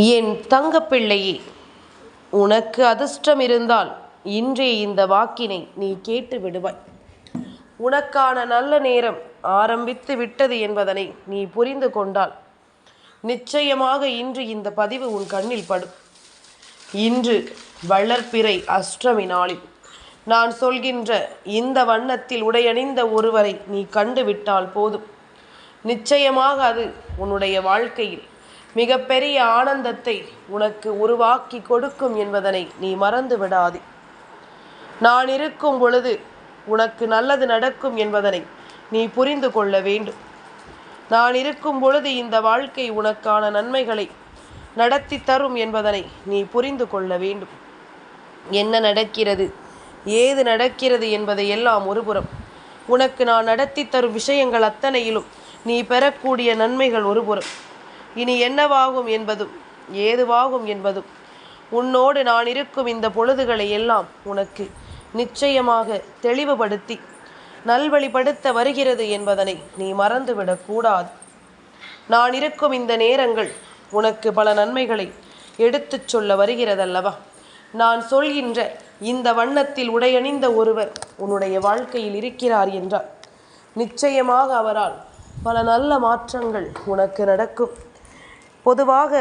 என் தங்கப்பிள்ளையே, உனக்கு அதிர்ஷ்டம் இருந்தால் இன்றே இந்த வாக்கினை நீ கேட்டு விடுவாய். உனக்கான நல்ல நேரம் ஆரம்பித்து விட்டது என்பதனை நீ புரிந்து கொண்டால் நிச்சயமாக இன்று இந்த பதிவு உன் கண்ணில் படும். இன்று வளர்பிறை அஷ்டமி நாளில் நான் சொல்கின்ற இந்த வண்ணத்தில் உடையணிந்த ஒருவரை நீ கண்டுவிட்டால் போதும். நிச்சயமாக அது உன்னுடைய வாழ்க்கையில் மிகப்பெரிய ஆனந்தத்தை உனக்கு உருவாக்கி கொடுக்கும் என்பதனை நீ மறந்து விடாதே. நான் இருக்கும் பொழுது உனக்கு நல்லது நடக்கும் என்பதனை நீ புரிந்து கொள்ள வேண்டும். நான் இருக்கும் பொழுது இந்த வாழ்க்கை உனக்கான நன்மைகளை நடத்தி தரும் என்பதனை நீ புரிந்து கொள்ள வேண்டும். என்ன நடக்கிறது, ஏது நடக்கிறது என்பதை எல்லாம் ஒருபுறம், உனக்கு நான் நடத்தி தரும் விஷயங்கள் அத்தனையிலும் நீ பெறக்கூடிய நன்மைகள் ஒருபுறம், இனி என்னவாகும் என்பதும் ஏதுவாகும் என்பதும் உன்னோடு நான் இருக்கும் இந்த பொழுதுகளை எல்லாம் உனக்கு நிச்சயமாக தெளிவுபடுத்தி நல்வழிப்படுத்த வருகிறது என்பதனை நீ மறந்துவிடக்கூடாது. நான் இருக்கும் இந்த நேரங்கள் உனக்கு பல நன்மைகளை எடுத்துச் சொல்ல வருகிறதல்லவா? நான் சொல்கின்ற இந்த வண்ணத்தில் உடையணிந்த ஒருவர் உன்னுடைய வாழ்க்கையில் இருக்கிறார் என்றால் நிச்சயமாக அவரால் பல நல்ல மாற்றங்கள் உனக்கு நடக்கும். பொதுவாக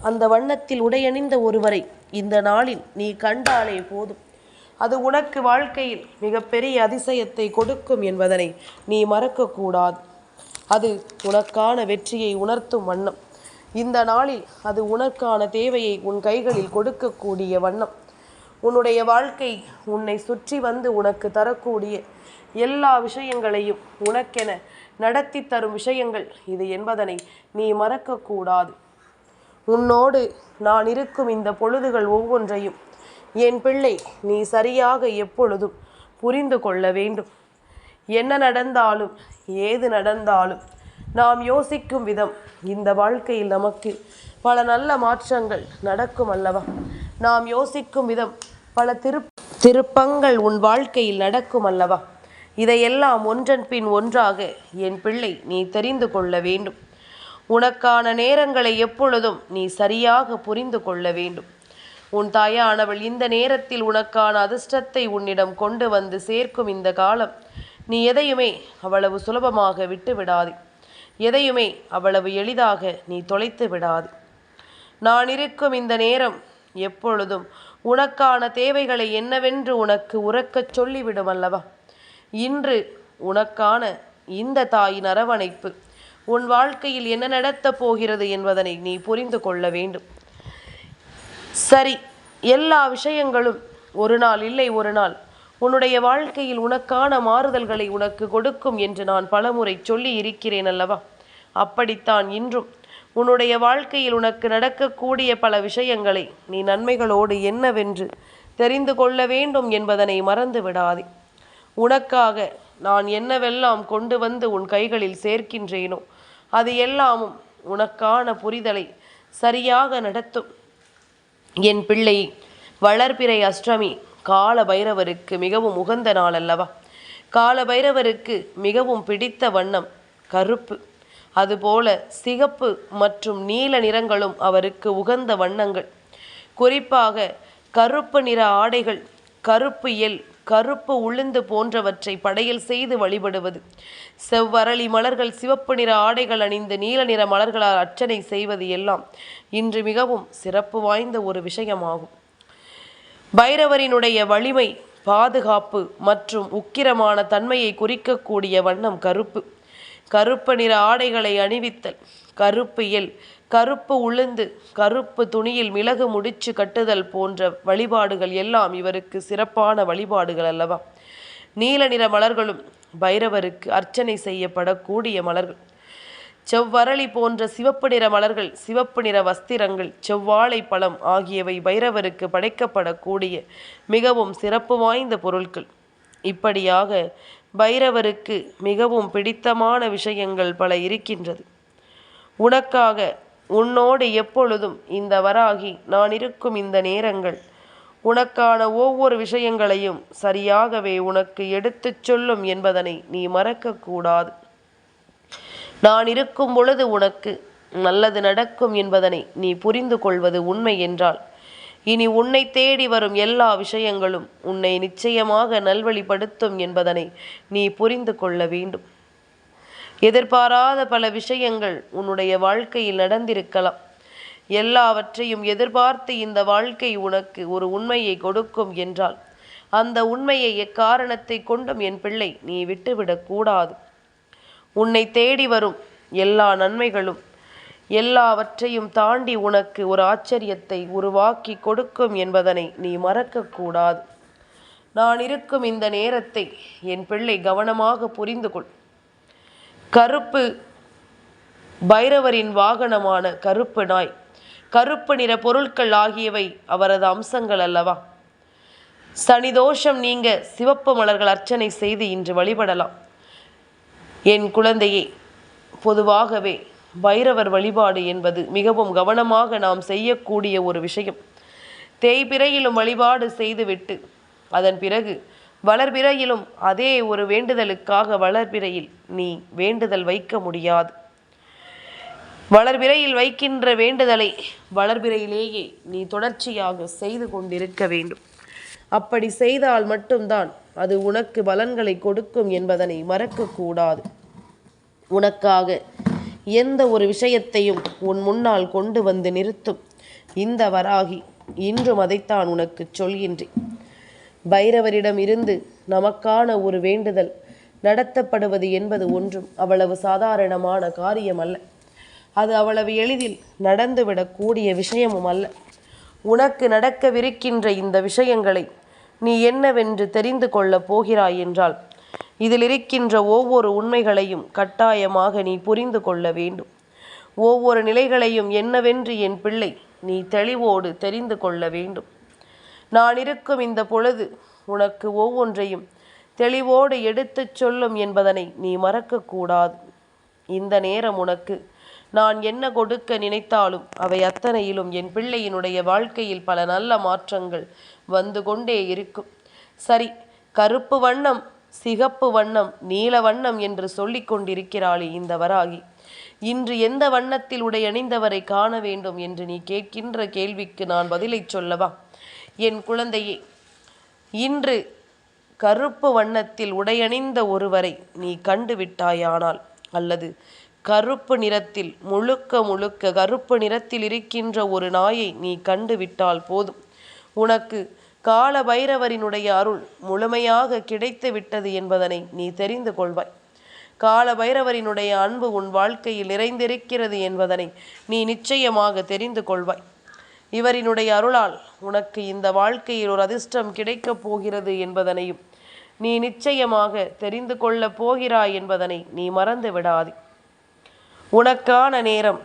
அந்த வண்ணத்தில் உடையணிந்த ஒருவரை இந்த நாளில் நீ கண்டாலே போதும், அது உனக்கு வாழ்க்கையில் மிகப்பெரிய அதிசயத்தை கொடுக்கும் என்பதனை நீ மறக்கக்கூடாது. அது உனக்கான வெற்றியை உணர்த்தும் வண்ணம். இந்த நாளில் அது உனக்கான தேவையை உன் கைகளில் கொடுக்கக்கூடிய வண்ணம். உன்னுடைய வாழ்க்கை உன்னை சுற்றி வந்து உனக்கு தரக்கூடிய எல்லா விஷயங்களையும் உனக்கென நடத்தி தரும் விஷயங்கள் இது என்பதனை நீ மறக்கக்கூடாது. உன்னோடு நான் இருக்கும் இந்த பொழுதுகள் ஒவ்வொன்றையும் என் பிள்ளை நீ சரியாக எப்பொழுதும் புரிந்து கொள்ள வேண்டும். என்ன நடந்தாலும் ஏது நடந்தாலும் நாம் யோசிக்கும் விதம் இந்த வாழ்க்கையில் நமக்கு பல நல்ல மாற்றங்கள் நடக்கும் அல்லவா? நாம் யோசிக்கும் விதம் பல திருப்பங்கள் உன் வாழ்க்கையில் நடக்கும் அல்லவா? இதையெல்லாம் ஒன்றன் பின் ஒன்றாக என் பிள்ளை நீ தெரிந்து கொள்ள வேண்டும். உனக்கான நேரங்களை எப்பொழுதும் நீ சரியாக புரிந்து கொள்ள வேண்டும். உன் தாயானவள் இந்த நேரத்தில் உனக்கான அதிர்ஷ்டத்தை உன்னிடம் கொண்டு வந்து சேர்க்கும் இந்த காலம் நீ எதையுமே அவ்வளவு சுலபமாக விட்டு விடாதே. எதையுமே அவ்வளவு எளிதாக நீ தொலைத்து விடாதே. நான் இருக்கும் இந்த நேரம் எப்பொழுதும் உனக்கான தேவைகளை என்னவென்று உனக்கு உறக்கச் சொல்லிவிடும் அல்லவா? இன்று உனக்கான இந்த தாயின் அரவணைப்பு உன் வாழ்க்கையில் என்ன நடத்தப் போகிறது என்பதனை நீ புரிந்து கொள்ள வேண்டும். சரி, எல்லா விஷயங்களும் ஒரு நாள் இல்லை ஒரு நாள் உன்னுடைய வாழ்க்கையில் உனக்கான மாறுதல்களை உனக்கு கொடுக்கும் என்று நான் பலமுறை சொல்லி இருக்கிறேன் அல்லவா? அப்படித்தான் இன்றும் உன்னுடைய வாழ்க்கையில் உனக்கு நடக்கக்கூடிய பல விஷயங்களை நீ நன்மைகளோடு என்னவென்று தெரிந்து கொள்ள வேண்டும் என்பதனை மறந்து விடாதே. உனக்காக நான் என்னவெல்லாம் கொண்டு வந்து உன் கைகளில் சேர்க்கின்றேனோ அது எல்லாமும் உனக்கான புரிதலை சரியாக நடத்தும். என் பிள்ளை, வளர்பிறை அஷ்டமி கால பைரவருக்கு மிகவும் உகந்த நாள் அல்லவா? கால பைரவருக்கு மிகவும் பிடித்த வண்ணம் கருப்பு. அதுபோல சிகப்பு மற்றும் நீல நிறங்களும் அவருக்கு உகந்த வண்ணங்கள். குறிப்பாக கருப்பு நிற ஆடைகள், கருப்பு எல், கருப்பு உளுந்து போன்றவற்றை படையல் செய்து வழிபடுவது, செவ்வரளி மலர்கள், சிவப்பு நிற ஆடைகள் அணிந்து நீல நிற மலர்களால் அர்ச்சனை செய்வது எல்லாம் இன்று மிகவும் சிறப்பு வாய்ந்த ஒரு விஷயமாகும். பைரவரினுடைய வலிமை, பாதுகாப்பு மற்றும் உக்கிரமான தன்மையை குறிக்கக்கூடிய வண்ணம் கருப்பு. கருப்பு நிற ஆடைகளை அணிவித்தல், கருப்பு எல், கருப்பு உளுந்து, கருப்பு துணியில் மிளகு முடிச்சு கட்டுதல் போன்ற வழிபாடுகள் எல்லாம் இவருக்கு சிறப்பான வழிபாடுகள் அல்லவா? நீல நிற மலர்களும் பைரவருக்கு அர்ச்சனை செய்யப்படக்கூடிய மலர்கள். செவ்வரளி போன்ற சிவப்பு நிற மலர்கள், சிவப்பு நிற வஸ்திரங்கள், செவ்வாழை பழம் ஆகியவை பைரவருக்கு படைக்கப்படக்கூடிய மிகவும் சிறப்பு வாய்ந்த பொருட்கள். இப்படியாக பைரவருக்கு மிகவும் பிடித்தமான விஷயங்கள் பல இருக்கின்றது. உனக்காக உன்னோடு எப்பொழுதும் இந்த வராகி நான் இருக்கும் இந்த நேரங்கள் உனக்கான ஒவ்வொரு விஷயங்களையும் சரியாகவே உனக்கு எடுத்துச் சொல்லும் என்பதனை நீ மறக்கக்கூடாது. நான் இருக்கும் பொழுது உனக்கு நல்லது நடக்கும் என்பதனை நீ புரிந்து கொள்வது உண்மை என்றால், இனி உன்னை தேடி வரும் எல்லா விஷயங்களும் உன்னை நிச்சயமாக நல்வழிப்படுத்தும் என்பதனை நீ புரிந்து கொள்ள வேண்டும். எதிர்பாராத பல விஷயங்கள் உன்னுடைய வாழ்க்கையில் நடந்திருக்கலாம். எல்லாவற்றையும் எதிர்பார்த்து இந்த வாழ்க்கை உனக்கு ஒரு உண்மையை கொடுக்கும் என்றால், அந்த உண்மையை எக்காரணத்தை கொண்டும் என் பிள்ளை நீ விட்டுவிடக்கூடாது. உன்னை தேடி வரும் எல்லா நன்மைகளும் எல்லாவற்றையும் தாண்டி உனக்கு ஒரு ஆச்சரியத்தை உருவாக்கி கொடுக்கும் என்பதனை நீ மறக்கக்கூடாது. நான் இருக்கும் இந்த நேரத்தை என் பிள்ளை கவனமாக புரிந்து கொள். கருப்பு பைரவரின் வாகனமான கருப்பு நாய், கருப்பு நிற பொருட்கள் ஆகியவை அவரது அம்சங்கள் அல்லவா? சனிதோஷம் நீங்க சிவப்பு மலர்கள் அர்ச்சனை செய்து இன்று வழிபடலாம். என் குழந்தையே, பொதுவாகவே பைரவர் வழிபாடு என்பது மிகவும் கவனமாக நாம் செய்யக்கூடிய ஒரு விஷயம். தேய்பிறையிலும் வழிபாடு செய்துவிட்டு அதன் பிறகு வளர்பிறையிலும் அதே ஒரு வேண்டுதலுக்காக வளர்பிறையில் நீ வேண்டுதல் வைக்க முடியாது. வளர்பிறையில் வைக்கின்ற வேண்டுதலை வளர்பிறையிலேயே நீ தொடர்ச்சியாக செய்து கொண்டிருக்க வேண்டும். அப்படி செய்தால் மட்டும்தான் அது உனக்கு பலன்களை கொடுக்கும் என்பதனை மறக்கக்கூடாது. உனக்காக எந்த ஒரு விஷயத்தையும் உன் முன்னால் கொண்டு வந்து நிறுத்தும் இந்த வராகி இன்றும் அதைத்தான் உனக்கு சொல்கின்றேன். பைரவரிடம் இருந்து நமக்கான ஒரு வேண்டுதல் நடத்தப்படுவது என்பது ஒன்றும் அவ்வளவு சாதாரணமான காரியம் அல்ல. அது அவ்வளவு எளிதில் நடந்துவிடக்கூடிய விஷயமும் அல்ல. உனக்கு நடக்கவிருக்கின்ற இந்த விஷயங்களை நீ என்னவென்று தெரிந்து கொள்ளப் போகிறாய் என்றால், இதில் இருக்கின்ற ஒவ்வொரு உண்மைகளையும் கட்டாயமாக நீ புரிந்து கொள்ள வேண்டும். ஒவ்வொரு நிலைகளையும் என்னவென்று என் பிள்ளை நீ தெளிவோடு தெரிந்து கொள்ள வேண்டும். நான் இருக்கும் இந்த பொழுது உனக்கு ஒவ்வொன்றையும் தெளிவோடு எடுத்துச் சொல்லும் என்பதனை நீ மறக்கக்கூடாது. இந்த நேரம் உனக்கு நான் என்ன கொடுக்க நினைத்தாலும் அவை அத்தனையிலும் என் பிள்ளையினுடைய வாழ்க்கையில் பல நல்ல மாற்றங்கள் வந்து கொண்டே இருக்கும். சரி, கருப்பு வண்ணம், சிகப்பு வண்ணம், நீல வண்ணம் என்று சொல்லி கொண்டிருக்கிறாளே இந்த வராகி, இன்று எந்த வண்ணத்தில் உடை அணிந்தவரை காண வேண்டும் என்று நீ கேட்கின்ற கேள்விக்கு நான் பதிலை சொல்லவா? என் குழந்தையே, இன்று கருப்பு வண்ணத்தில் உடையணிந்த ஒருவரை நீ கண்டுவிட்டாயானால், அல்லது கருப்பு நிறத்தில் முழுக்க கருப்பு நிறத்தில் இருக்கின்ற ஒரு நாயை நீ கண்டுவிட்டால் போதும், உனக்கு கால பைரவரினுடைய அருள் முழுமையாக கிடைத்து விட்டது என்பதனை நீ தெரிந்து கொள்வாய். கால பைரவரினுடைய அன்பு உன் வாழ்க்கையில் நிறைந்திருக்கிறது என்பதனை நீ நிச்சயமாக தெரிந்து கொள்வாய். இவரினுடைய அருளால் உனக்கு இந்த வாழ்க்கையில் ஒரு அதிர்ஷ்டம் கிடைக்கப் போகிறது என்பதனையும் நீ நிச்சயமாக தெரிந்து கொள்ளப் போகிறாய் என்பதனை நீ மறந்து விடாதே. உனக்கான நேரம்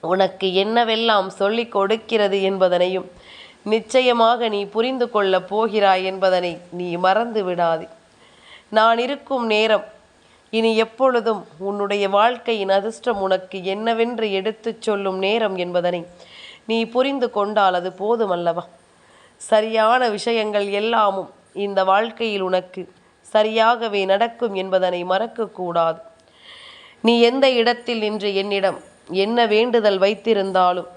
உனக்கு என்னவெல்லாம் சொல்லிக் கொடுக்கிறது என்பதனையும் நிச்சயமாக நீ புரிந்து கொள்ளப் போகிறாய் என்பதனை நீ மறந்து விடாதே. நான் இருக்கும் நேரம் இனி எப்பொழுதும் உன்னுடைய வாழ்க்கையின் அதிர்ஷ்டம் உனக்கு என்னவென்று எடுத்துச் சொல்லும் நேரம் என்பதனை நீ புரிந்து கொண்டால் அது போதுமல்லவா? சரியான விஷயங்கள் எல்லாமும் இந்த வாழ்க்கையில் உனக்கு சரியாகவே நடக்கும் என்பதனை மறக்கக்கூடாது. நீ எந்த இடத்தில் நின்று என்னிடம் என்ன வேண்டுதல் வைத்திருந்தாலும்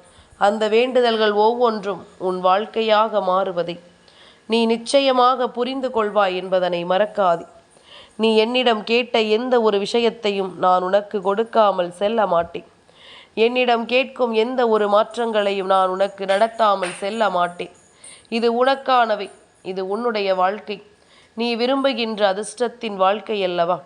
அந்த வேண்டுதல்கள் ஒவ்வொன்றும் உன் வாழ்க்கையாக மாறுவதை நீ நிச்சயமாக புரிந்து கொள்வாய் என்பதனை மறக்காதே. நீ என்னிடம் கேட்ட எந்த ஒரு விஷயத்தையும் நான் உனக்கு கொடுக்காமல் செல்ல மாட்டேன். என்னிடம் கேட்கும் எந்த ஒரு மாற்றங்களையும் நான் உனக்கு நடத்தாமல் செல்ல மாட்டேன். இது உனக்கானவை, இது உன்னுடைய வாழ்க்கை. நீ விரும்புகின்ற அதிர்ஷ்டத்தின் வாழ்க்கை அல்லவா?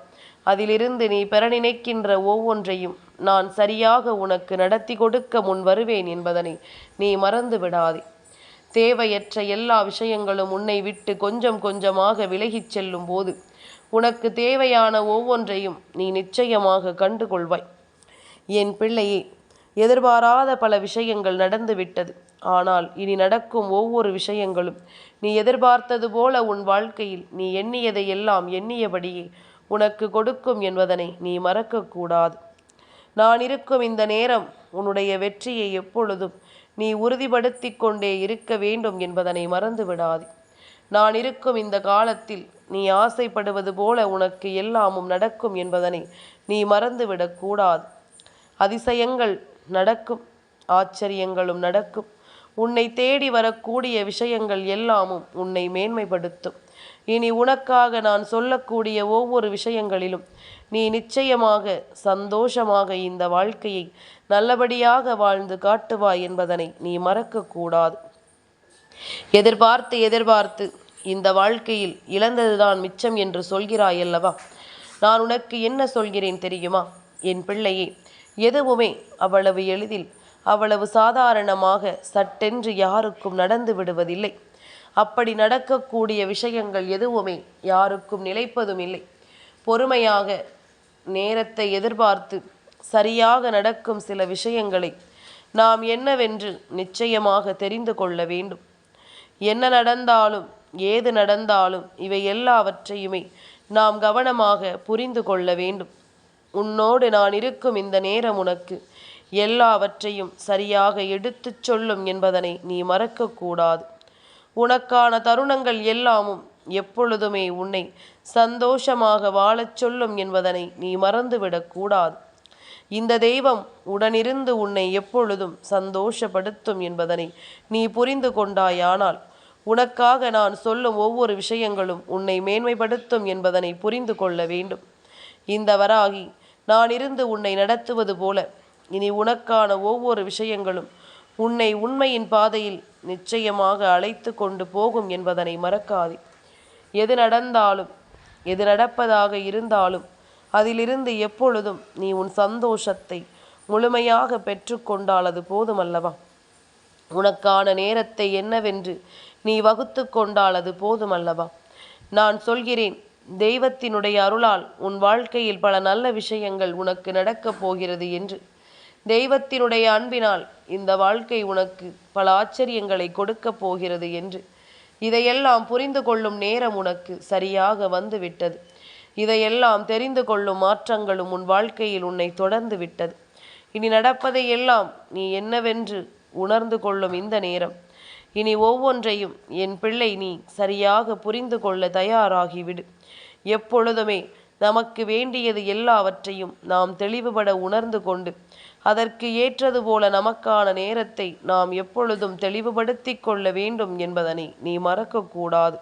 அதிலிருந்து நீ பெற நினைக்கின்ற ஒவ்வொன்றையும் நான் சரியாக உனக்கு நடத்தி கொடுக்க முன் வருவேன் என்பதனை நீ மறந்து விடாதே. தேவையற்ற எல்லா விஷயங்களும் உன்னை விட்டு கொஞ்சம் கொஞ்சமாக விலகிச் செல்லும் போது உனக்கு தேவையான ஒவ்வொன்றையும் நீ நிச்சயமாக கண்டுகொள்வாய். என் பிள்ளையே, எதிர்பாராத பல விஷயங்கள் நடந்துவிட்டது. ஆனால் இனி நடக்கும் ஒவ்வொரு விஷயங்களும் நீ எதிர்பார்த்தது போல உன் வாழ்க்கையில் நீ எண்ணியதை எல்லாம் எண்ணியபடியே உனக்கு கொடுக்கும் என்பதனை நீ மறக்கக்கூடாது. நான் இருக்கும் இந்த நேரம் உன்னுடைய வெற்றியை எப்பொழுதும் நீ உறுதிப்படுத்தி கொண்டே இருக்க வேண்டும் என்பதனை மறந்து விடாதே. நான் இருக்கும் இந்த காலத்தில் நீ ஆசைப்படுவது போல உனக்கு எல்லாமும் நடக்கும் என்பதனை நீ மறந்துவிடக்கூடாது. அதிசயங்கள் நடக்கும், ஆச்சரியங்களும் நடக்கும். உன்னை தேடி வரக்கூடிய விஷயங்கள் எல்லாமும் உன்னை மேன்மைப்படுத்தும். இனி உனக்காக நான் சொல்லக்கூடிய ஒவ்வொரு விஷயங்களிலும் நீ நிச்சயமாக சந்தோஷமாக இந்த வாழ்க்கையை நல்லபடியாக வாழ்ந்து காட்டுவாய் என்பதனை நீ மறக்கக்கூடாது. எதிர்பார்த்து எதிர்பார்த்து இந்த வாழ்க்கையில் இழந்ததுதான் மிச்சம் என்று சொல்கிறாய் அல்லவா? நான் உனக்கு என்ன சொல்கிறேன் தெரியுமா? என் பிள்ளையே, எதுவுமே அவ்வளவு எளிதில் அவ்வளவு சாதாரணமாக சட்டென்று யாருக்கும் நடந்து விடுவதில்லை. அப்படி நடக்கக்கூடிய விஷயங்கள் எதுவுமே யாருக்கும் நிலைப்பதும் இல்லை. பொறுமையாக நேரத்தை எதிர்பார்த்து சரியாக நடக்கும் சில விஷயங்களை நாம் என்னவென்று நிச்சயமாக தெரிந்து கொள்ள வேண்டும். என்ன நடந்தாலும் ஏது நடந்தாலும் இவை எல்லாவற்றையுமே நாம் கவனமாக புரிந்து கொள்ள வேண்டும். உன்னோடு நான் இருக்கும் இந்த நேரம் உனக்கு எல்லாவற்றையும் சரியாக எடுத்துச் சொல்லும் என்பதனை நீ மறக்கக்கூடாது. உனக்கான தருணங்கள் எல்லாமும் எப்பொழுதுமே உன்னை சந்தோஷமாக வாழச் சொல்லும் என்பதனை நீ மறந்துவிடக்கூடாது. இந்த தெய்வம் உடனிருந்து உன்னை எப்பொழுதும் சந்தோஷப்படுத்தும் என்பதனை நீ புரிந்து கொண்டாயானால் உனக்காக நான் சொல்லும் ஒவ்வொரு விஷயங்களும் உன்னை மேன்மைப்படுத்தும் என்பதனை புரிந்து கொள்ள வேண்டும். இந்த வராகி நான் இருந்து உன்னை நடத்துவது போல இனி உனக்கான ஒவ்வொரு விஷயங்களும் உன்னை உண்மையின் பாதையில் நிச்சயமாக அழைத்து கொண்டு போகும் என்பதனை மறக்காதே. எது நடந்தாலும் எது நடப்பதாக இருந்தாலும் அதிலிருந்து எப்பொழுதும் நீ உன் சந்தோஷத்தை முழுமையாக பெற்றுக்கொண்டால் அது போதுமல்லவா? உனக்கான நேரத்தை என்னவென்று நீ வகுத்து கொண்டால் அது போதுமல்லவா? நான் சொல்கிறேன், தெய்வத்தினுடைய அருளால் உன் வாழ்க்கையில் பல நல்ல விஷயங்கள் உனக்கு நடக்கப் போகிறது என்று. தெய்வத்தினுடைய அன்பினால் இந்த வாழ்க்கை உனக்கு பல ஆச்சரியங்களை கொடுக்கப் போகிறது என்று. இதையெல்லாம் புரிந்து கொள்ளும் நேரம் உனக்கு சரியாக வந்து விட்டது. இதையெல்லாம் தெரிந்து கொள்ளும் மாற்றங்களும் உன் வாழ்க்கையில் உன்னை தொடர்ந்து விட்டது. இனி நடப்பதை எல்லாம் நீ என்னவென்று உணர்ந்து கொள்ளும் இந்த நேரம். இனி ஒவ்வொன்றையும் என் பிள்ளை நீ சரியாக புரிந்து கொள்ள தயாராகிவிடு. எப்பொழுதுமே நமக்கு வேண்டியது எல்லாவற்றையும் நாம் தெளிவுபட உணர்ந்து கொண்டு அதற்கு ஏற்றது போல நமக்கான நேரத்தை நாம் எப்பொழுதும் தெளிவுபடுத்தி கொள்ள வேண்டும் என்பதனை நீ மறக்கக்கூடாது.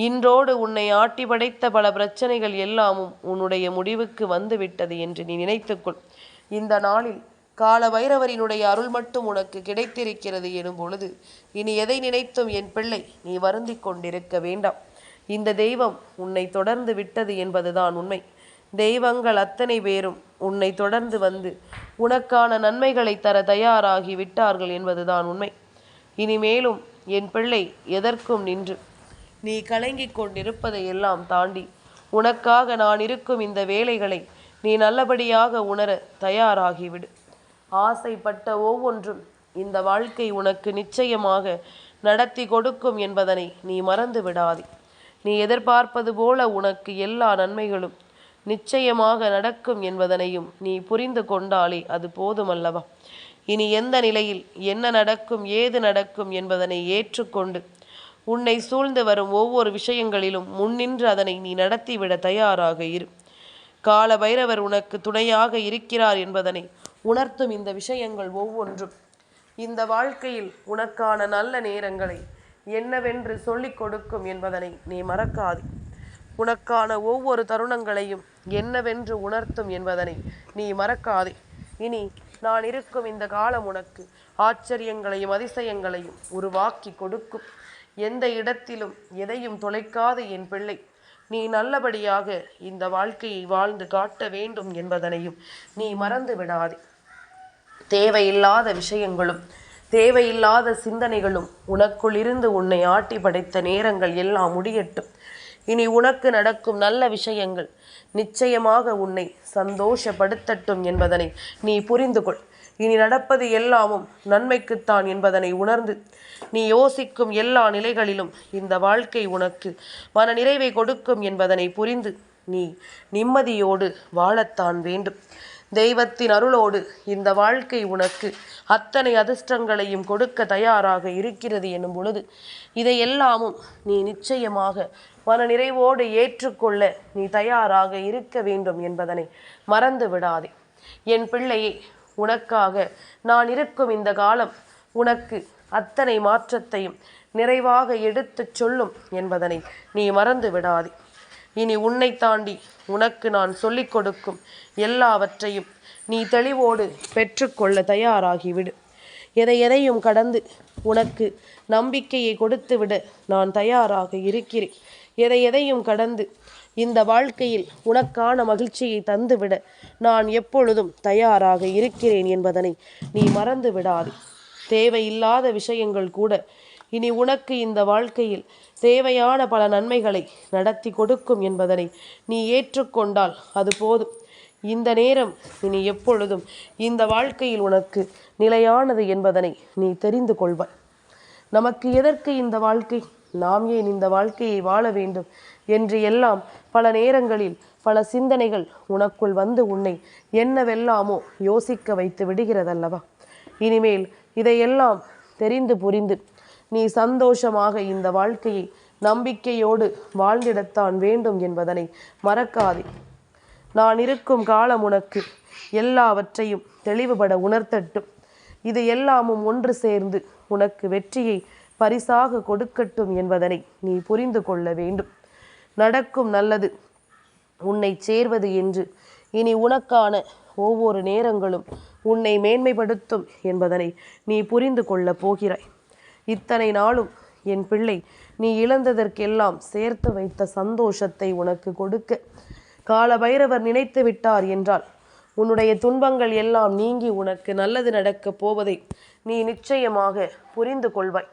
இன்றோடு உன்னை ஆட்டி படைத்த பல பிரச்சனைகள் எல்லாமும் உன்னுடைய முடிவுக்கு வந்துவிட்டது என்று நீ நினைத்துக்கொள். இந்த நாளில் கால பைரவரினுடைய அருள் மட்டும் உனக்கு கிடைத்திருக்கிறது எனும் பொழுது இனி எதை நினைத்தும் என் பிள்ளை நீ வருந்தி கொண்டிருக்க வேண்டாம். இந்த தெய்வம் உன்னை தொடர்ந்து விட்டது என்பதுதான் உண்மை. தெய்வங்கள் அத்தனை பேரும் உன்னை தொடர்ந்து வந்து உனக்கான நன்மைகளை தர தயாராகி விட்டார்கள் என்பதுதான் உண்மை. இனிமேலும் என் பிள்ளை எதற்கும் நின்று நீ கலங்கிக் கொண்டிருப்பதை எல்லாம் தாண்டி உனக்காக நான் இருக்கும் இந்த வேலைகளை நீ நல்லபடியாக உணர தயாராகிவிடு. ஆசைப்பட்ட ஒவ்வொன்றும் இந்த வாழ்க்கை உனக்கு நிச்சயமாக நடத்தி கொடுக்கும் என்பதனை நீ மறந்து விடாதே. நீ எதிர்பார்ப்பது போல உனக்கு எல்லா நன்மைகளும் நிச்சயமாக நடக்கும் என்பதனையும் நீ புரிந்து கொண்டாலே அது போதுமல்லவா? இனி எந்த நிலையில் என்ன நடக்கும் ஏது நடக்கும் என்பதனை ஏற்றுக்கொண்டு உன்னை சூழ்ந்து வரும் ஒவ்வொரு விஷயங்களிலும் முன்னின்று அதனை நீ நடத்திவிட தயாராக இரு. கால பைரவர் உனக்கு துணையாக இருக்கிறார் என்பதனை உணர்த்தும் இந்த விஷயங்கள் ஒவ்வொன்றும் இந்த வாழ்க்கையில் உனக்கான நல்ல நேரங்களை என்னவென்று சொல்லிக் கொடுக்கும் என்பதனை நீ மறக்காதே. உனக்கான ஒவ்வொரு தருணங்களையும் என்னவென்று உணர்த்தும் என்பதனை நீ மறக்காதே. இனி நான் இருக்கும் இந்த காலம் உனக்கு ஆச்சரியங்களையும் அதிசயங்களையும் உருவாக்கி கொடுக்கும். எந்த இடத்திலும் எதையும் தொலைக்காது என் பிள்ளை. நீ நல்லபடியாக இந்த வாழ்க்கையை வாழ்ந்து காட்ட வேண்டும் என்பதனையும் நீ மறந்து விடாதே. தேவையில்லாத விஷயங்களும் தேவையில்லாத சிந்தனைகளும் உனக்குள் இருந்து உன்னை ஆட்டி படைத்த நேரங்கள் எல்லாம் முடியட்டும். இனி உனக்கு நடக்கும் நல்ல விஷயங்கள் நிச்சயமாக உன்னை சந்தோஷப்படுத்தட்டும் என்பதனை நீ புரிந்து கொள். இனி நடப்பது எல்லாமும் நன்மைக்குத்தான் என்பதனை உணர்ந்து நீ யோசிக்கும் எல்லா நிலைகளிலும் இந்த வாழ்க்கை உனக்கு மன நிறைவை கொடுக்கும் என்பதனை புரிந்து நீ நிம்மதியோடு வாழத்தான் வேண்டும். தெய்வத்தின் அருளோடு இந்த வாழ்க்கை உனக்கு அத்தனை அதிர்ஷ்டங்களையும் கொடுக்க தயாராக இருக்கிறது எனும் பொழுது இதையெல்லாமும் நீ நிச்சயமாக மன நிறைவோடு ஏற்றுக்கொள்ள நீ தயாராக இருக்க வேண்டும் என்பதனை மறந்து விடாதே. என் பிள்ளையே, உனக்காக நான் இருக்கும் இந்த காலம் உனக்கு அத்தனை மாற்றத்தையும் நிறைவாக எடுத்துச் சொல்லும் என்பதனை நீ மறந்து விடாதே. இனி உன்னை தாண்டி உனக்கு நான் சொல்லிக் கொடுக்கும் எல்லாவற்றையும் நீ தெளிவோடு பெற்றுக்கொள்ள தயாராகிவிடு. எதையும் கடந்து உனக்கு நம்பிக்கையை கொடுத்துவிட நான் தயாராக இருக்கிறேன். எதையும் கடந்து இந்த வாழ்க்கையில் உனக்கான மகிழ்ச்சியை தந்துவிட நான் எப்பொழுதும் தயாராக இருக்கிறேன் என்பதனை நீ மறந்து விடாதே. தேவையில்லாத விஷயங்கள் கூட இனி உனக்கு இந்த வாழ்க்கையில் தேவையான பல நன்மைகளை நடத்தி கொடுக்கும் என்பதனை நீ ஏற்றுக்கொண்டால் அது போதும். இந்த நேரம் இனி எப்பொழுதும் இந்த வாழ்க்கையில் உனக்கு நிலையானது என்பதனை நீ தெரிந்து கொள்வாய். நமக்கு எதற்கு இந்த வாழ்க்கை, நாம் ஏன் இந்த வாழ்க்கையை வாழ வேண்டும் என்று எல்லாம் பல நேரங்களில் பல சிந்தனைகள் உனக்குள் வந்து உன்னை என்னவெல்லாமோ யோசிக்க வைத்து விடுகிறதல்லவா? இனிமேல் இதையெல்லாம் தெரிந்து புரிந்து நீ சந்தோஷமாக இந்த வாழ்க்கையை நம்பிக்கையோடு வாழ்ந்திடத்தான் வேண்டும் என்பதனை மறக்காதே. நான் இருக்கும் காலம் உனக்கு எல்லாவற்றையும் தெளிவுபட உணர்த்தட்டும். இது எல்லாமும் ஒன்று சேர்ந்து உனக்கு வெற்றியை பரிசாக கொடுக்கட்டும் என்பதனை நீ புரிந்து கொள்ள வேண்டும். நடக்கும் நல்லது உன்னை சேர்வது என்று இனி உனக்கான ஒவ்வொரு நேரங்களும் உன்னை மேன்மைப்படுத்தும் என்பதனை நீ புரிந்து கொள்ளப் போகிறாய். இத்தனை நாளும் என் பிள்ளை நீ இழந்ததற்கெல்லாம் சேர்த்து வைத்த சந்தோஷத்தை உனக்கு கொடுக்க காலபைரவர் நினைத்து விட்டார் என்றால் உன்னுடைய துன்பங்கள் எல்லாம் நீங்கி உனக்கு நல்லது நடக்கப் போவதை நீ நிச்சயமாக புரிந்து கொள்வாய்.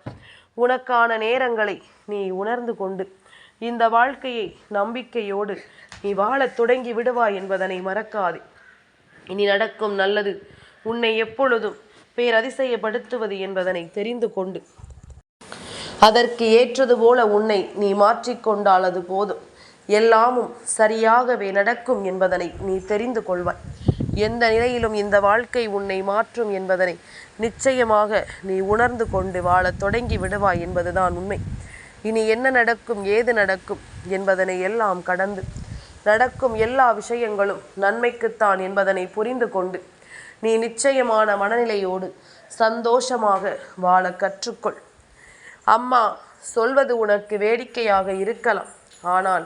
உனக்கான நேரங்களை நீ உணர்ந்து கொண்டு இந்த வாழ்க்கையை நம்பிக்கையோடு நீ வாழத் தொடங்கி விடுவாய் என்பதனை மறக்காதே. இனி நடக்கும் நல்லது உன்னை எப்பொழுதும் பேரதிசயப்படுத்துவது என்பதனை தெரிந்து கொண்டு அதற்கு ஏற்றது போல உன்னை நீ மாற்றிக்கொண்டால் அது போதும். எல்லாமும் சரியாகவே நடக்கும் என்பதனை நீ தெரிந்து கொள்வாய். எந்த நிலையிலும் இந்த வாழ்க்கை உன்னை மாற்றும் என்பதனை நிச்சயமாக நீ உணர்ந்து கொண்டு வாழத் தொடங்கி விடுவாய் என்பதுதான் உண்மை. இனி என்ன நடக்கும், ஏது நடக்கும் என்பதனை எல்லாம் கடந்து நடக்கும் எல்லா விஷயங்களும் நன்மைக்குத்தான் என்பதனை புரிந்து கொண்டு நீ நிச்சயமான மனநிலையோடு சந்தோஷமாக வாழ கற்றுக்கொள். அம்மா சொல்வது உனக்கு வேடிக்கையாக இருக்கலாம், ஆனால்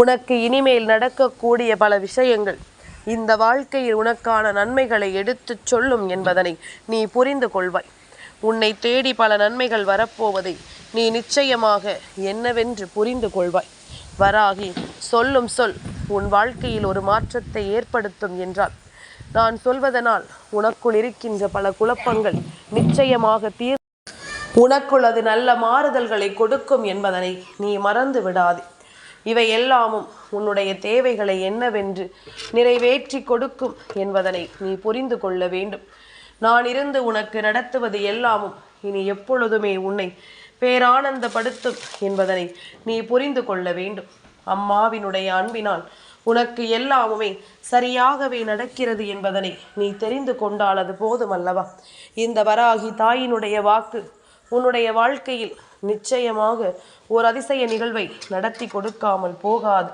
உனக்கு இனிமேல் நடக்கக்கூடிய பல விஷயங்கள் இந்த வாழ்க்கையில் உனக்கான நன்மைகளை எடுத்துச் சொல்லும் என்பதனை நீ புரிந்து கொள்வாய். உன்னை தேடி பல நன்மைகள் வரப்போவதை நீ நிச்சயமாக என்னவென்று புரிந்து கொள்வாய். வராகி சொல்லும் சொல் உன் வாழ்க்கையில் ஒரு மாற்றத்தை ஏற்படுத்தும் என்றால் நான் சொல்வதனால் உனக்குள் இருக்கின்ற பல குழப்பங்கள் நிச்சயமாக உனக்குள் அது நல்ல மாறுதல்களை கொடுக்கும் என்பதனை நீ மறந்து விடாதே. இவை எல்லாமும் உன்னுடைய தேவைகளை என்னவென்று நிறைவேற்றி கொடுக்கும் என்பதனை நீ புரிந்து கொள்ள வேண்டும். நான் இருந்து உனக்கு நடத்துவது எல்லாமும் இனி எப்பொழுதுமே உன்னை பேரானந்தப்படுத்தும் என்பதனை நீ புரிந்து கொள்ள வேண்டும். அம்மாவினுடைய அன்பினால் உனக்கு எல்லாமுமே சரியாகவே நடக்கிறது என்பதனை நீ தெரிந்து கொண்டால் அது போதுமல்லவா? இந்த வராகி தாயினுடைய வாக்கு உன்னுடைய வாழ்க்கையில் நிச்சயமாக ஒரு அதிசய நிகழ்வை நடத்தி கொடுக்காமல் போகாது.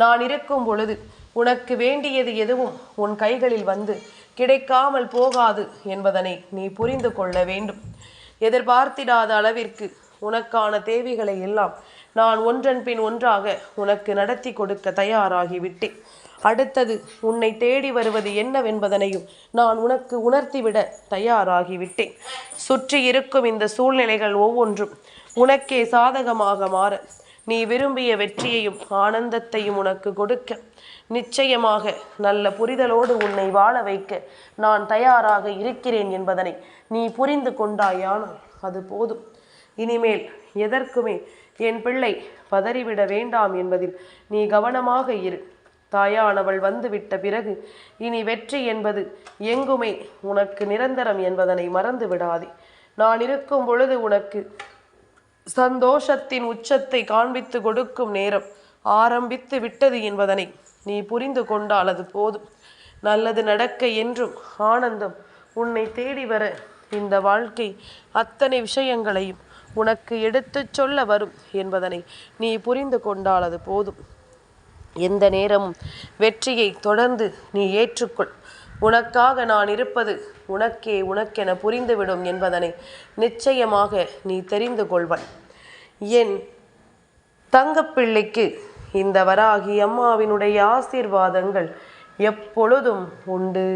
நான் இருக்கும் பொழுது உனக்கு வேண்டியது எதுவும் உன் கைகளில் வந்து கிடைக்காமல் போகாது என்பதனை நீ புரிந்து கொள்ள வேண்டும். எதிர்பார்த்திடாத அளவிற்கு உனக்கான தேவைகளை எல்லாம் நான் ஒன்றன் பின் ஒன்றாக உனக்கு நடத்தி கொடுக்க தயாராகிவிட்டேன். அடுத்தது உன்னை தேடி வருவது என்னவென்பதனையும் நான் உனக்கு உணர்த்திவிட தயாராகிவிட்டேன். சுற்றி இருக்கும் இந்த சூழ்நிலைகள் ஒவ்வொன்றும் உனக்கே சாதகமாக மாற நீ விரும்பிய வெற்றியையும் ஆனந்தத்தையும் உனக்கு கொடுக்க நிச்சயமாக நல்ல புரிதலோடு உன்னை வாழ வைக்க நான் தயாராக இருக்கிறேன் என்பதனை நீ புரிந்து கொண்டாயானால் அது போதும். இனிமேல் எதற்குமே என் பிள்ளை பதறிவிட வேண்டாம் என்பதில் நீ கவனமாக இரு. தாயானவள் வந்துவிட்ட பிறகு இனி வெற்றி என்பது எங்குமே உனக்கு நிரந்தரம் என்பதனை மறந்து விடாதே. நான் இருக்கும் பொழுது உனக்கு சந்தோஷத்தின் உச்சத்தை காண்பித்து கொடுக்கும் நேரம் ஆரம்பித்து விட்டது என்பதனை நீ புரிந்து கொண்டால் அது போதும். நல்லது நடக்க என்றும் ஆனந்தம் உன்னை தேடி வர இந்த வாழ்க்கை அத்தனை விஷயங்களையும் உனக்கு எடுத்துச் சொல்ல வரும் என்பதனை நீ புரிந்து கொண்டால் அது போதும். எந்த நேரமும் வெற்றியை தொடர்ந்து நீ ஏற்றுக்கொள். உனக்காக நான் இருப்பது உனக்கென புரிந்துவிடும் என்பதனை நிச்சயமாக நீ தெரிந்து கொள்வாய். என் தங்கப்பிள்ளைக்கு இந்த வராகி அம்மாவினுடைய ஆசீர்வாதங்கள் எப்பொழுதும் உண்டு.